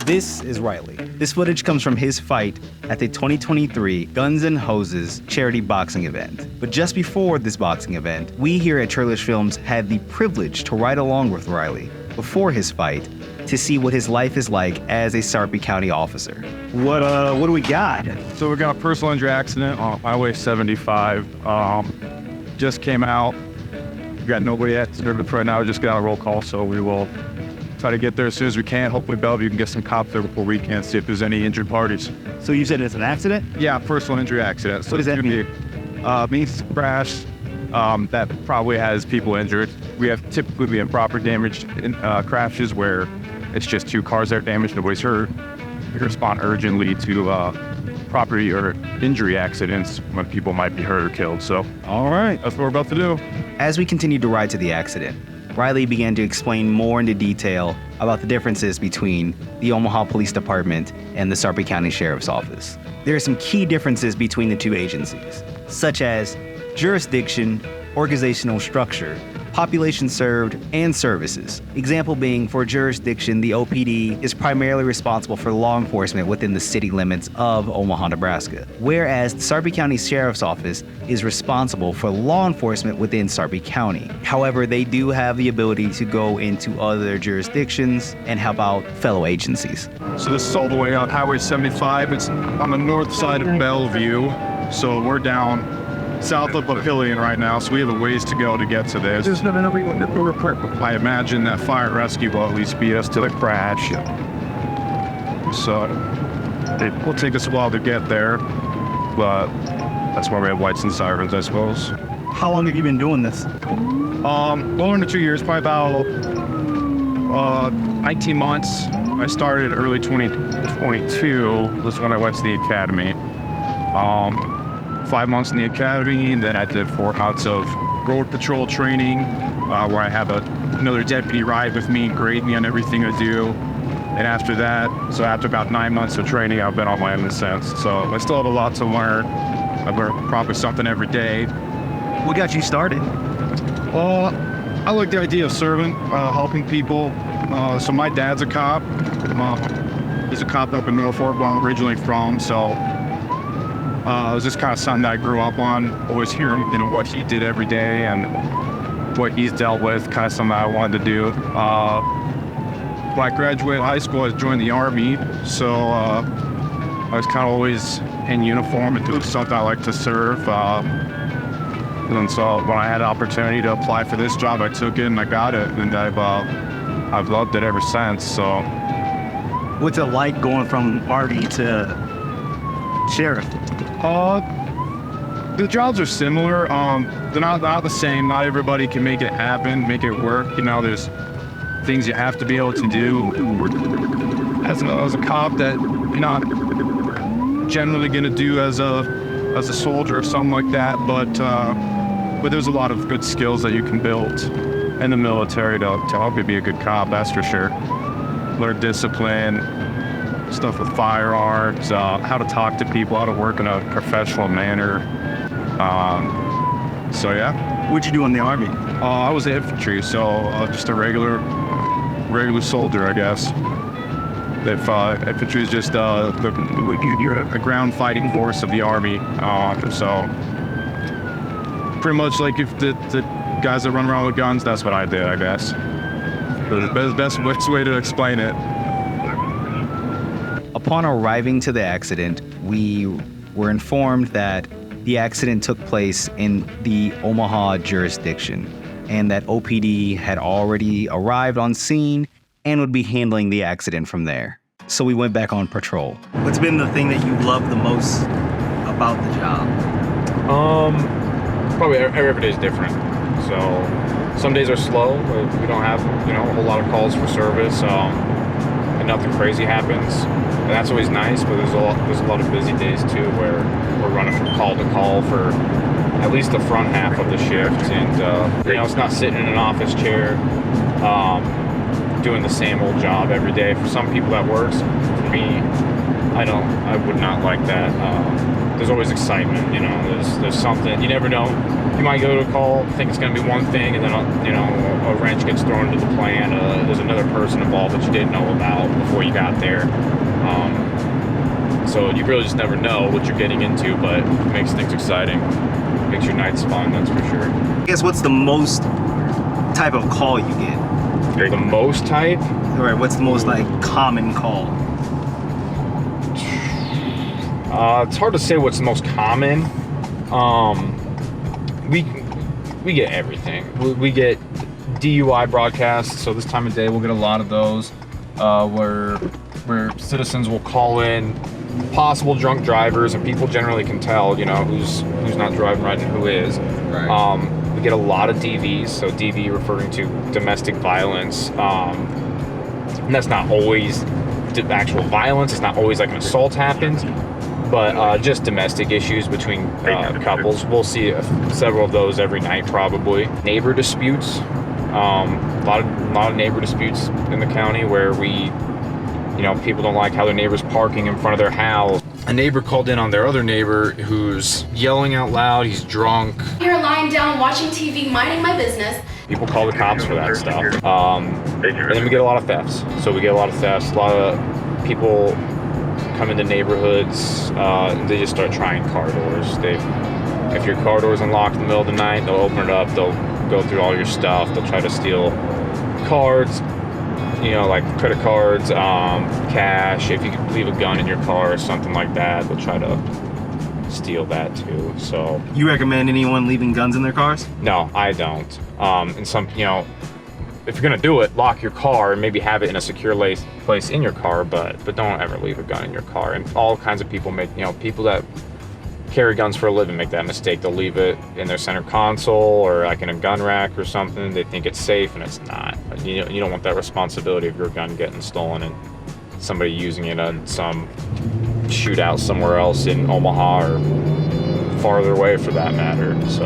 This is Riley. This footage comes from his fight at the 2023 Guns N' Hoses charity boxing event. But just before this boxing event, we here at Churlish Films had the privilege to ride along with Riley before his fight to see what his life is like as a Sarpy County officer. What do we got? So we got a personal injury accident on Highway 75. Just came out. We got nobody at service right now. We just got a roll call, so we will try to get there as soon as we can. Hopefully Bellevue can get some cops there before we can, see if there's any injured parties. So you said it's an accident? Yeah, personal injury accident. So what does that mean? Means crash that probably has people injured. We have typically improper damage in crashes where it's just two cars that are damaged, nobody's hurt. We respond urgently to property or injury accidents when people might be hurt or killed. So, all right, that's what we're about to do. As we continued to ride to the accident, Riley began to explain more into detail about the differences between the Omaha Police Department and the Sarpy County Sheriff's Office. There are some key differences between the two agencies, such as jurisdiction, organizational structure, population served, and services. Example being, for jurisdiction, the OPD is primarily responsible for law enforcement within the city limits of Omaha, Nebraska, whereas the Sarpy County Sheriff's Office is responsible for law enforcement within Sarpy County. However, they do have the ability to go into other jurisdictions and help out fellow agencies. So this is all the way on Highway 75. It's on the north side of Bellevue. So we're down south of Papillion right now, so we have a ways to go to get to this. I imagine that fire and rescue will at least beat us to the crash. So it will take us a while to get there, but that's why we have lights and sirens, I suppose. How long have you been doing this? Well into 2 years, probably about 19 months. I started early 2022. This is when I went to the academy. 5 months in the academy, and then I did 4 months of road patrol training, where I have another deputy ride with me and grade me on everything I do. And after that, so after about 9 months of training, I've been on my own since. So I still have a lot to learn. I learn probably something every day. What got you started? I like the idea of serving, helping people. So my dad's a cop. He's a cop up in Norfolk, where I'm originally from, so it was just kind of something that I grew up on, always hearing what he did every day and what he's dealt with, kind of something I wanted to do. When I graduated high school, I joined the Army, so I was kind of always in uniform and doing something I like to serve. And so when I had an opportunity to apply for this job, I took it and I got it, and I've loved it ever since. So, what's it like going from Army to sheriff? The jobs are similar. They're not the same. Not everybody can make it happen, make it work. There's things you have to be able to do. As a cop that you're not generally gonna do as a soldier or something like that. But there's a lot of good skills that you can build in the military to help you be a good cop. That's for sure. Learn discipline, stuff with firearms, how to talk to people, how to work in a professional manner. So yeah. What'd you do in the Army? I was infantry, so just a regular soldier, I guess. Infantry is just the ground fighting force of the Army. So pretty much like if the guys that run around with guns, that's what I did, I guess. The best way to explain it. Upon arriving to the accident, we were informed that the accident took place in the Omaha jurisdiction and that OPD had already arrived on scene and would be handling the accident from there. So we went back on patrol. What's been the thing that you love the most about the job? Probably every day is different. So some days are slow. We don't have, a whole lot of calls for service. And nothing crazy happens, and that's always nice. But there's a lot of busy days too, where we're running from call to call for at least the front half of the shift, and it's not sitting in an office chair doing the same old job every day. For some people that works. For me, I would not like that. there's always excitement, you know, there's something, you never know. You might go to a call, think it's going to be one thing, and then, you know, a wrench gets thrown into the plan. There's another person involved that you didn't know about before you got there. So you really just never know what you're getting into, but it makes things exciting. Makes your nights fun, that's for sure. I guess what's the most type of call you get? The most type? All right, what's the most like common call? It's hard to say what's the most common. We get everything. We get DUI broadcasts, so this time of day we'll get a lot of those, where citizens will call in possible drunk drivers, and people generally can tell, you know, who's not driving right and who is. Right. We get a lot of DVs, so DV referring to domestic violence, and that's not always actual violence. It's not always like an assault happens, but just domestic issues between couples. We'll see several of those every night, probably. Neighbor disputes, a lot of neighbor disputes in the county where you know, people don't like how their neighbor's parking in front of their house. A neighbor called in on their other neighbor who's yelling out loud, he's drunk. Here lying down, watching TV, minding my business. People call the cops for that stuff. And then we get a lot of thefts. So we get a lot of thefts, a lot of people come into neighborhoods, they just start trying car doors. If your car door's unlocked in the middle of the night, they'll open it up, they'll go through all your stuff, they'll try to steal cards, you know, like credit cards, cash. If you leave a gun in your car or something like that, they'll try to steal that too. So You recommend anyone leaving guns in their cars? no, I don't. And some, you know, if you're gonna do it, lock your car and maybe have it in a secure place in your car, but don't ever leave a gun in your car. And all kinds of people make, you know, people that carry guns for a living make that mistake. They'll leave it in their center console or like in a gun rack or something. They think it's safe and it's not. You don't want that responsibility of your gun getting stolen and somebody using it on some shootout somewhere else in Omaha or farther away for that matter. So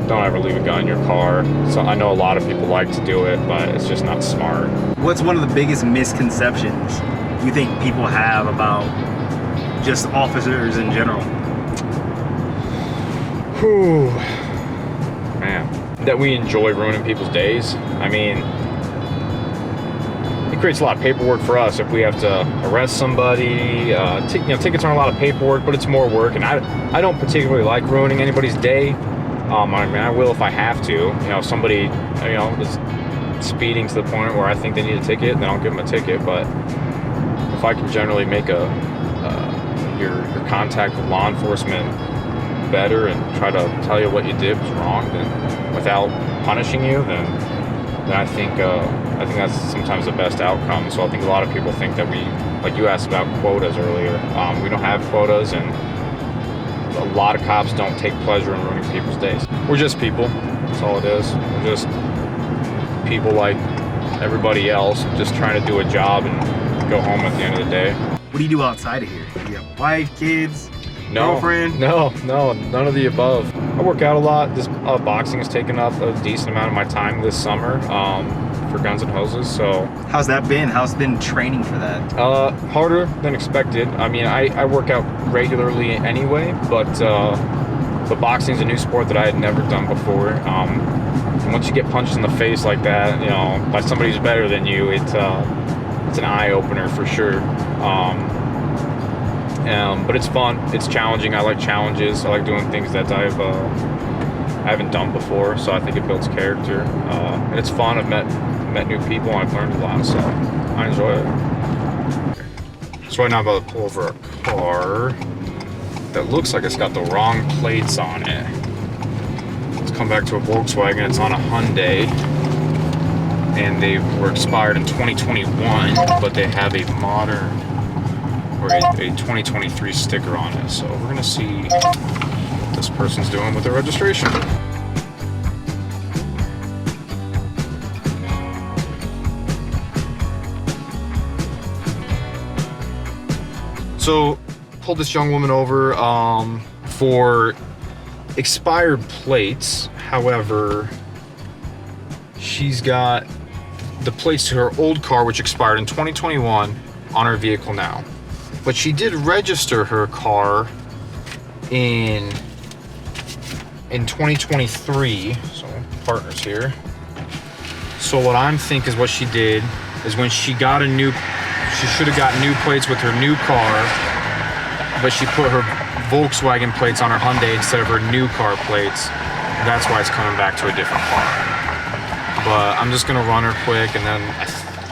don't ever leave a gun in your car. So I know a lot of people like to do it, but it's just not smart. What's one of the biggest misconceptions you think people have about just officers in general? Whew, man, that we enjoy ruining people's days. I mean, it creates a lot of paperwork for us if we have to arrest somebody. Tickets aren't a lot of paperwork, but it's more work, and I don't particularly like ruining anybody's day. I mean, I will if I have to. You know, if somebody, you know, is speeding to the point where I think they need a ticket, then I'll give them a ticket. But if I can generally make your contact with law enforcement better and try to tell you what you did was wrong, then without punishing you, then I think that's sometimes the best outcome. So I think a lot of people think that we, like you asked about quotas earlier, we don't have quotas, and a lot of cops don't take pleasure in ruining people's days. We're just people. That's all it is. We're just people like everybody else, just trying to do a job and go home at the end of the day. What do you do outside of here? Do you have wife, kids? No, girlfriend? No, none of the above. I work out a lot. This boxing has taken up a decent amount of my time this summer for Guns and Hoses. So How's that been? How's been training for that? harder than expected. I mean, I work out regularly anyway, but boxing is a new sport that I had never done before. And once you get punched in the face like that, you know, by somebody who's better than you, it's an eye opener for sure. But it's fun. It's challenging. I like challenges. I like doing things that I haven't done before. So I think it builds character, and it's fun. I've met new people and I've learned a lot. So I enjoy it. So right now I'm about to pull over a car that looks like it's got the wrong plates on it. Let's come back to a Volkswagen. It's on a Hyundai, and they were expired in 2021, but they have a modern, or a 2023 sticker on it. So we're gonna see what this person's doing with their registration. So pulled this young woman over for expired plates. However, she's got the plates to her old car, which expired in 2021, on her vehicle now. But she did register her car in 2023, so partners here. So what I'm thinking is what she did is when she got she should have got new plates with her new car, but she put her Volkswagen plates on her Hyundai instead of her new car plates. That's why it's coming back to a different car. But I'm just gonna run her quick, and then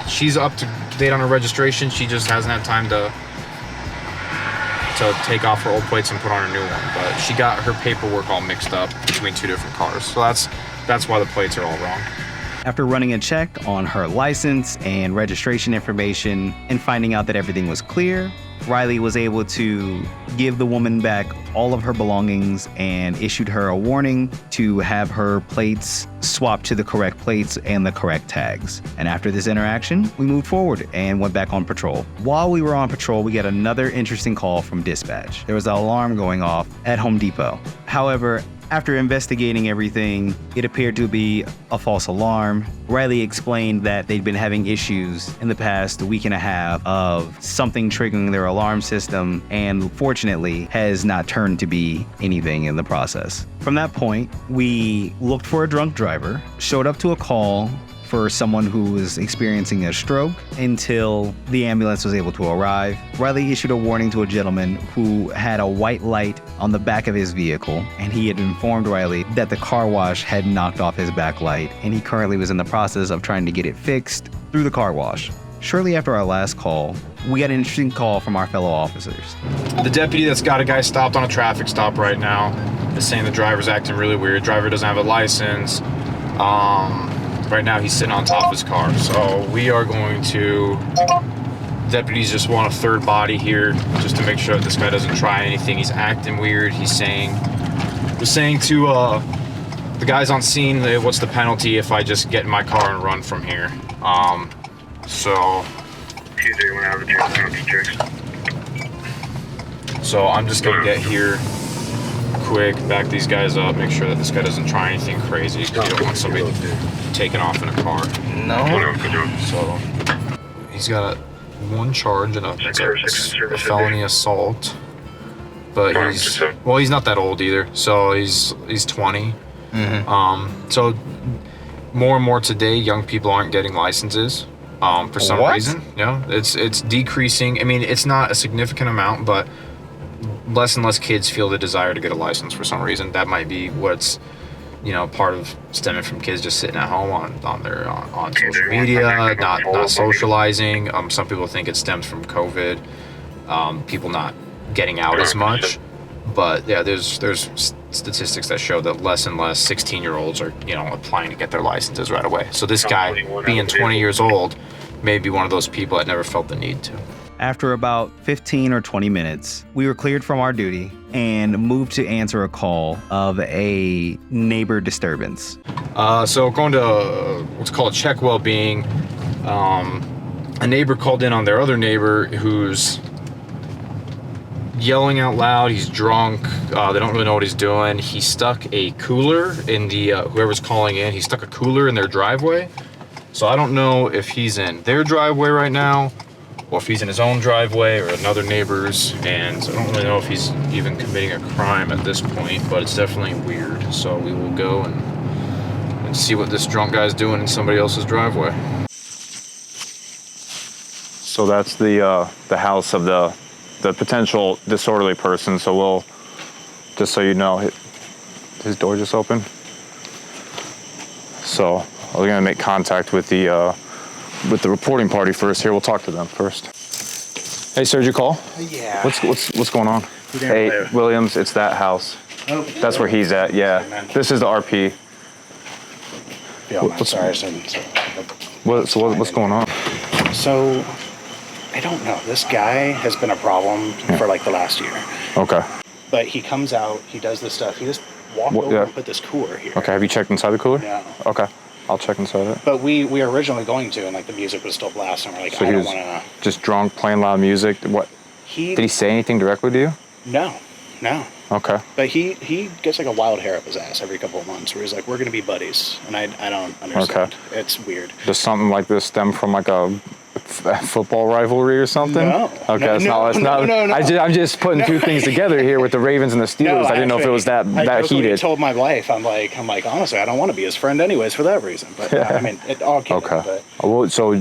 she's up to date on her registration. She just hasn't had time to take off her old plates and put on her new one. But she got her paperwork all mixed up between two different cars. So that's why the plates are all wrong. After running a check on her license and registration information and finding out that everything was clear, Riley was able to give the woman back all of her belongings and issued her a warning to have her plates swapped to the correct plates and the correct tags. And after this interaction, we moved forward and went back on patrol. While we were on patrol, we got another interesting call from dispatch. There was an alarm going off at Home Depot. However, after investigating everything, it appeared to be a false alarm. Riley explained that they'd been having issues in the past week and a half of something triggering their alarm system, and fortunately has not turned to be anything in the process. From that point, we looked for a drunk driver, showed up to a call for someone who was experiencing a stroke until the ambulance was able to arrive. Riley issued a warning to a gentleman who had a white light on the back of his vehicle, and he had informed Riley that the car wash had knocked off his back light, and he currently was in the process of trying to get it fixed through the car wash. Shortly after our last call, we got an interesting call from our fellow officers. The deputy that's got a guy stopped on a traffic stop right now is saying the driver's acting really weird. Driver doesn't have a license. Right now he's sitting on top of his car. So we are going to, deputies just want a third body here just to make sure that this guy doesn't try anything. He's acting weird. Was saying to the guys on scene, what's the penalty if I just get in my car and run from here? So I'm just gonna get here quick, back these guys up, make sure that this guy doesn't try anything crazy, because you don't want somebody taking off in a car. No. So he's got one charge and it's a felony assault, but he's not that old either, so he's 20. Mm-hmm. So more and more today, young people aren't getting licenses for some reason. Yeah, it's decreasing. I mean, it's not a significant amount, but less and less kids feel the desire to get a license for some reason. That might be what's, part of stemming from kids just sitting at home on social media, not socializing. Some people think it stems from COVID, people not getting out as much. But yeah, there's statistics that show that less and less 16-year-olds are, applying to get their licenses right away. So this guy, being 20 years old, may be one of those people that never felt the need to. After about 15 or 20 minutes, we were cleared from our duty and moved to answer a call of a neighbor disturbance. So going to what's called check well-being, a neighbor called in on their other neighbor who's yelling out loud. He's drunk. They don't really know what he's doing. He stuck a cooler in the, whoever's calling in, he stuck a cooler in their driveway. So I don't know if he's in their driveway right now, or if he's in his own driveway or another neighbor's, and I don't really know if he's even committing a crime at this point, but it's definitely weird. So we will go and see what this drunk guy's doing in somebody else's driveway. So that's the house of the potential disorderly person. So we'll, just so you know, his door just opened. So we're gonna make contact with the reporting party first. Here, we'll talk to them first. Hey, sir, did you call? Yeah. What's going on? Hey, Williams, it's that house. Oh, that's where he's at. Yeah. This is the RP. Yeah, I'm sorry. What's going on? So, I don't know. This guy has been a problem for like the last year. Okay. But he comes out, he does this stuff. He just walked over and put this cooler here. Okay. Have you checked inside the cooler? No. Okay. I'll check inside it. But we were originally going to, and like the music was still blasting. We're like, so I don't want to. Just drunk, playing loud music. What? Did he say anything directly to you? No. Okay. But he gets like a wild hair up his ass every couple of months, where he's like, we're gonna be buddies, and I don't understand. Okay. It's weird. Does something like this stem from like a football rivalry or something? No. Okay, No, it's not. no. I'm just putting two things together here with the Ravens and the Steelers. I didn't know if it was that heated. I told my wife, I'm like, honestly, I don't want to be his friend anyways for that reason. But I mean, it all came. Okay. But Well, so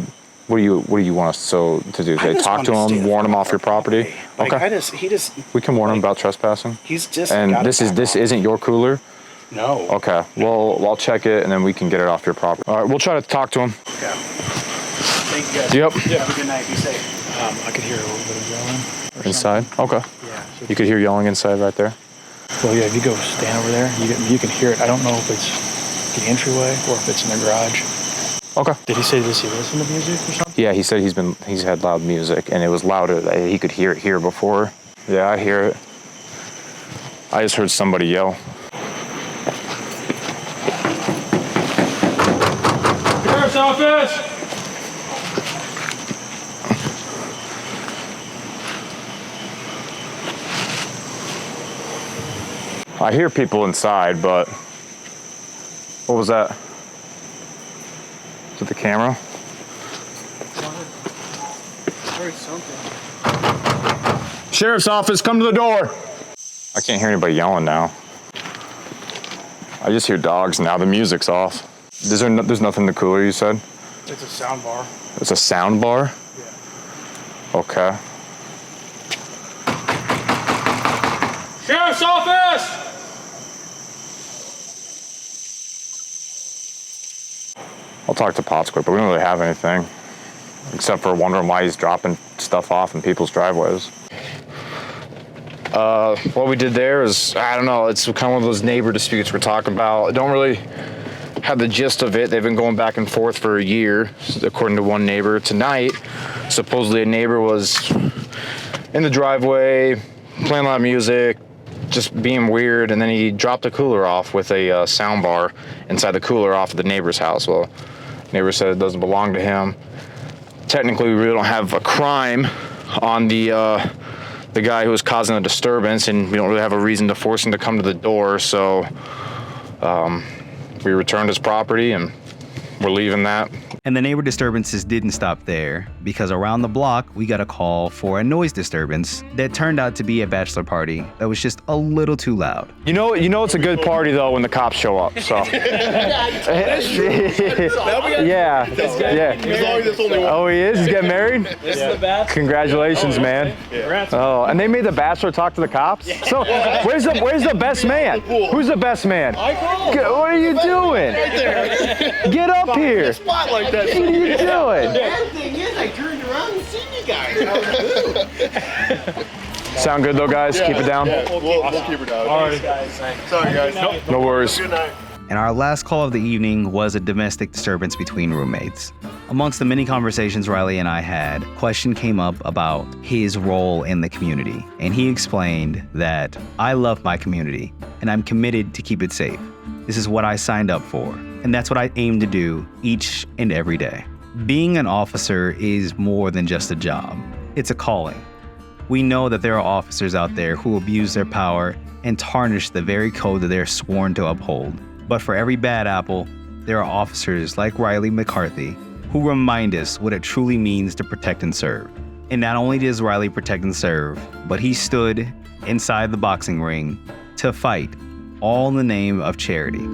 what do you want us to do? I just Talk want to stay him, the warn him fuck off your property? Like, Okay. he just. We can warn him about trespassing. He's just. And gotta this back off. isn't your cooler? No. Okay. Well, I'll check it and then we can get it off your property. All right, we'll try to talk to him. Okay. Thank you guys. Yep. Yeah. Have a good night. Be safe. I could hear a little bit of yelling. Inside? Okay. Yeah. You could hear yelling inside right there? Well, yeah. If you go stand over there, you can hear it. I don't know if it's the entryway or if it's in the garage. Okay. Did he say does he listen to music or something? Yeah, he said he's had loud music and it was louder. He could hear it here before. Yeah, I hear it. I just heard somebody yell. Sheriff's office! I hear people inside, but what was that? Is it the camera? Sheriff's office, come to the door. I can't hear anybody yelling now. I just hear dogs now. The music's off. There's nothing in the cooler, you said? It's a sound bar. It's a sound bar? Yeah. Okay. Sheriff's office! I'll talk to Pottsquare, but we don't really have anything. Except for wondering why he's dropping stuff off in people's driveways. What we did there is, I don't know, it's kind of one of those neighbor disputes we're talking about. I don't really have the gist of it. They've been going back and forth for a year, according to one neighbor. Tonight, supposedly a neighbor was in the driveway, playing loud music, just being weird, and then he dropped a cooler off with a sound bar inside the cooler off of the neighbor's house. Well, neighbor said it doesn't belong to him. Technically, we really don't have a crime on the guy who was causing the disturbance, and we don't really have a reason to force him to come to the door, so we returned his property and we're leaving that. And the neighbor disturbances didn't stop there, because around the block, we got a call for a noise disturbance that turned out to be a bachelor party that was just a little too loud. You know it's a good party though when the cops show up, so. Yeah. As long as it's only one. Oh, he is? He's getting married? This is the best. Congratulations, man. Oh, and they made the bachelor talk to the cops? So, where's the best man? Who's the best man? What are you doing? Right there. Get up here. Spot like that. What are you doing? Bad thing is, I turned around and seen you guys. I was like, Sound good though, guys? Keep it down. yeah, we'll keep it down. All right. Sorry, guys. No worries. Good night. And our last call of the evening was a domestic disturbance between roommates. Amongst the many conversations Riley and I had, question came up about his role in the community. And he explained that I love my community and I'm committed to keep it safe. This is what I signed up for, and that's what I aim to do each and every day. Being an officer is more than just a job. It's a calling. We know that there are officers out there who abuse their power and tarnish the very code that they're sworn to uphold. But for every bad apple, there are officers like Riley McCarthy who remind us what it truly means to protect and serve. And not only does Riley protect and serve, but he stood inside the boxing ring to fight, all in the name of charity.